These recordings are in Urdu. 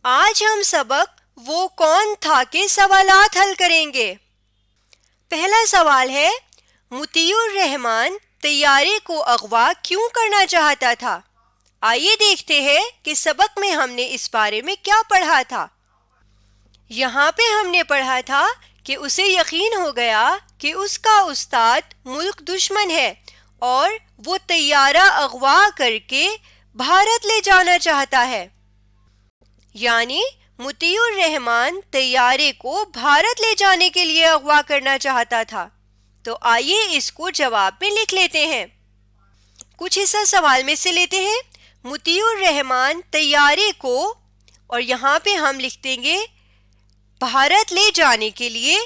آج ہم سبق وہ کون تھا کے سوالات حل کریں گے۔ پہلا سوال ہے، مطیع الرحمن طیارے کو اغوا کیوں کرنا چاہتا تھا؟ آئیے دیکھتے ہیں کہ سبق میں ہم نے اس بارے میں کیا پڑھا تھا۔ یہاں پہ ہم نے پڑھا تھا کہ اسے یقین ہو گیا کہ اس کا استاد ملک دشمن ہے اور وہ طیارہ اغوا کر کے بھارت لے جانا چاہتا ہے، یعنی مطیع الرحمن طیارے کو بھارت لے جانے کے لیے اغوا کرنا چاہتا تھا۔ تو آئیے اس کو جواب میں لکھ لیتے ہیں۔ کچھ حصہ سوال میں سے لیتے ہیں۔ مطیع الرحمن طیارے کو، اور یہاں پہ ہم لکھ دیں گے بھارت لے جانے کے لیے،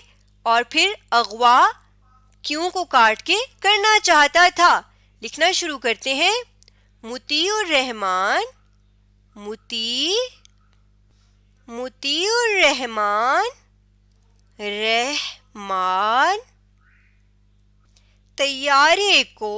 اور پھر اغوا کیوں کو کاٹ کے کرنا چاہتا تھا۔ لکھنا شروع کرتے ہیں۔ مطیع الرحمن مطیع الرحمن طیارے کو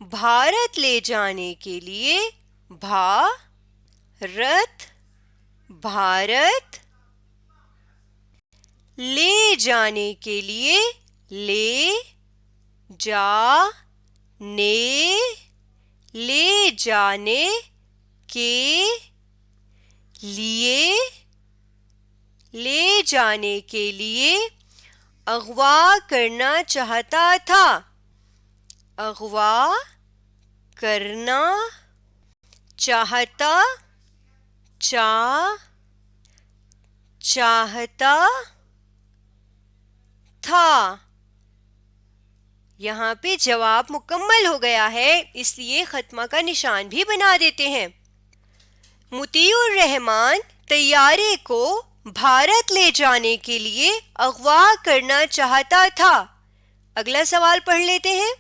بھارت لے جانے کے لیے بھارت لے جانے کے لیے لے جانے کے لیے اغوا کرنا چاہتا تھا۔ اغوا کرنا چاہتا تھا۔ یہاں پہ جواب مکمل ہو گیا ہے، اس لیے ختمہ کا نشان بھی بنا دیتے ہیں۔ مطیع الرحمن طیارے کو بھارت لے جانے کے لیے اغوا کرنا چاہتا تھا۔ اگلا سوال پڑھ لیتے ہیں۔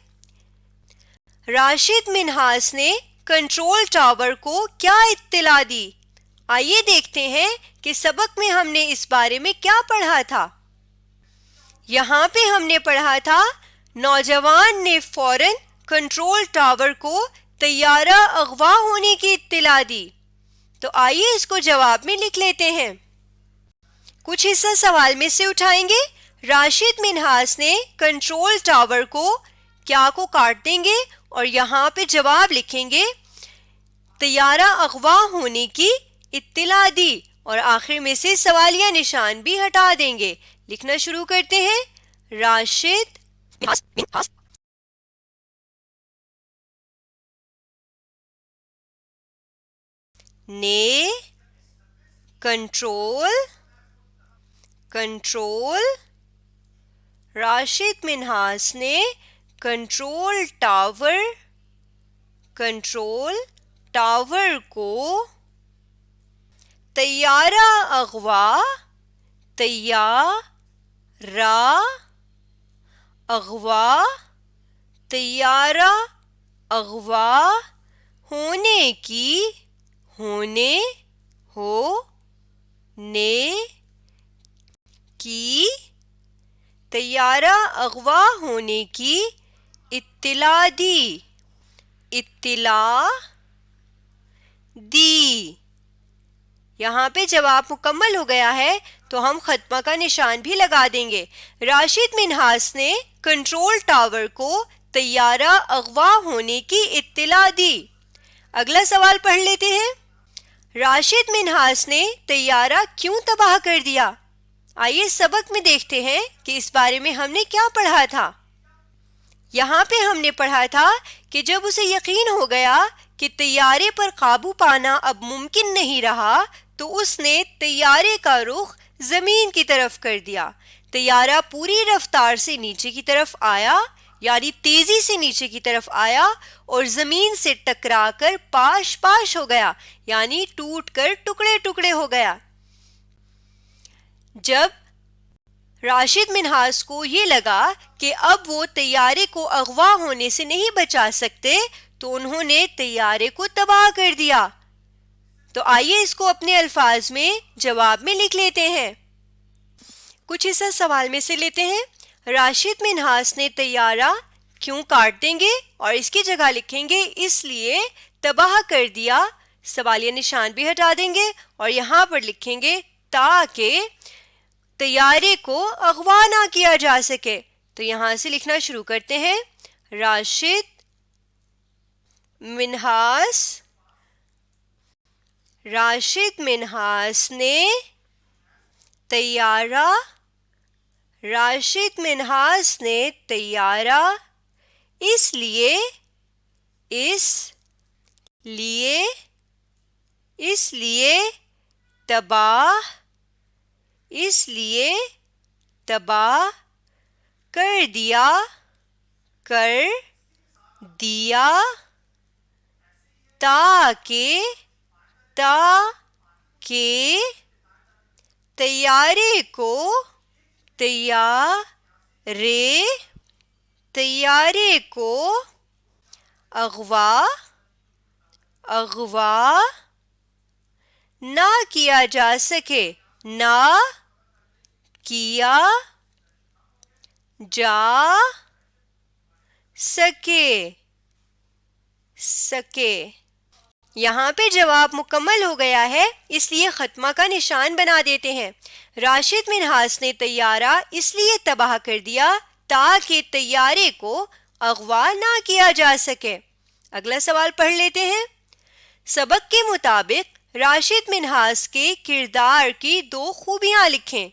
راشد منہاس نے کنٹرول ٹاور کو کیا اطلاع دی؟ آئیے دیکھتے ہیں کہ سبق میں ہم نے اس بارے میں کیا پڑھا تھا۔ یہاں پہ ہم نے پڑھا تھا، نوجوان نے فوراً کنٹرول ٹاور کو طیارہ اغوا ہونے کی اطلاع دی۔ تو آئیے اس کو جواب میں لکھ لیتے ہیں۔ کچھ حصہ سوال میں سے اٹھائیں گے۔ راشد منہاس نے کنٹرول ٹاور کو کیا کو کاٹ دیں گے اور یہاں پہ جواب لکھیں گے طیارہ اغوا ہونے کی اطلاع دی، اور آخر میں سے سوالیہ نشان بھی ہٹا دیں گے۔ لکھنا شروع کرتے ہیں۔ راشد نے راشد منہاس نے کنٹرول ٹاور کو طیارہ اغوا ہونے کی اطلاع دی۔ یہاں پہ جواب مکمل ہو گیا ہے تو ہم ختمہ کا نشان بھی لگا دیں گے۔ راشد منہاس نے کنٹرول ٹاور کو طیارہ اغوا ہونے کی اطلاع دی۔ اگلا سوال پڑھ لیتے ہیں۔ راشد منہاس نے طیارہ کیوں تباہ کر دیا؟ آئیے سبق میں دیکھتے ہیں کہ اس بارے میں ہم نے کیا پڑھا تھا۔ یہاں پہ ہم نے پڑھا تھا کہ جب اسے یقین ہو گیا کہ طیارے پر قابو پانا اب ممکن نہیں رہا تو اس نے طیارے کا رخ زمین کی طرف کر دیا۔ طیارہ پوری رفتار سے نیچے کی طرف آیا، یعنی تیزی سے نیچے کی طرف آیا اور زمین سے ٹکرا کر پاش ہو گیا، یعنی ٹوٹ کر ٹکڑے ٹکڑے ہو گیا۔ جب راشد منہاس کو یہ لگا کہ اب وہ طیارے کو اغوا ہونے سے نہیں بچا سکتے تو انہوں نے طیارے کو تباہ کر دیا۔ تو آئیے اس کو اپنے الفاظ میں جواب میں لکھ لیتے ہیں۔ کچھ حصہ سوال میں سے لیتے ہیں۔ راشد منہاس نے طیارہ کیوں کاٹ دیں گے اور اس کی جگہ لکھیں گے اس لیے تباہ کر دیا، سوالیہ نشان بھی ہٹا دیں گے اور یہاں پر لکھیں گے تاکہ طیارے کو اغوا نہ کیا جا سکے۔ تو یہاں سے لکھنا شروع کرتے ہیں، راشد منہاس نے طیارہ اس لیے تباہ کر دیا تاکہ طیارے کو اغوا نہ کیا جا سکے، یہاں پہ جواب مکمل ہو گیا ہے، اس لیے ختمہ کا نشان بنا دیتے ہیں۔ راشد منہاس نے طیارہ اس لیے تباہ کر دیا تاکہ طیارے کو اغوا نہ کیا جا سکے۔ اگلا سوال پڑھ لیتے ہیں۔ سبق کے مطابق راشد منہاس کے کردار کی 2 خوبیاں لکھیں۔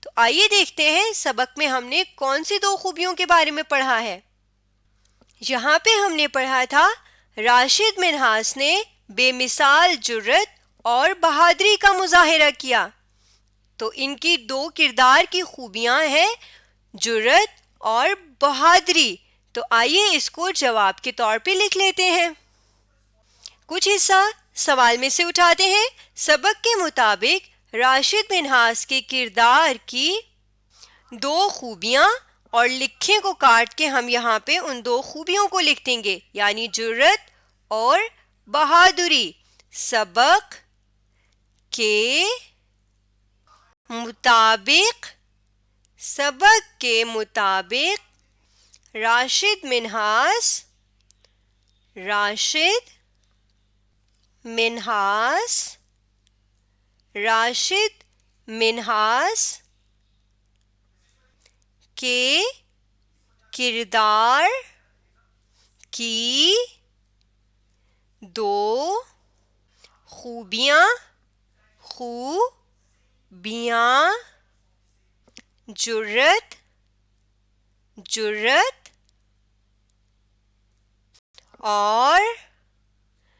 تو آئیے دیکھتے ہیں سبق میں ہم نے کون سی 2 خوبیوں کے بارے میں پڑھا ہے۔ یہاں پہ ہم نے پڑھا تھا راشد منہاس نے بے مثال جرأت اور بہادری کا مظاہرہ کیا۔ تو ان کی 2 کردار کی خوبیاں ہیں جرأت اور بہادری۔ تو آئیے اس کو جواب کے طور پہ لکھ لیتے ہیں۔ کچھ حصہ سوال میں سے اٹھاتے ہیں۔ سبق کے مطابق راشد منہاس کے کردار کی 2 خوبیاں، اور لکھیں کو کاٹ کے ہم یہاں پہ ان 2 خوبیوں کو لکھ دیں گے، یعنی جرأت اور بہادری۔ سبق کے مطابق راشد منہاس کے کردار کی 2 خوبیاں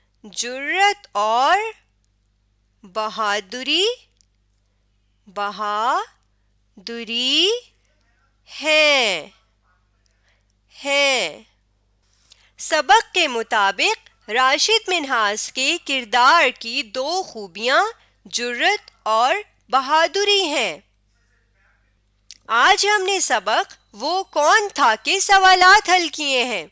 جرأت اور بہادری ہیں۔ سبق کے مطابق راشد منہاس کے کردار کی 2 خوبیاں جرأت اور بہادری ہیں۔ آج ہم نے سبق وہ کون تھا کے سوالات حل کیے ہیں۔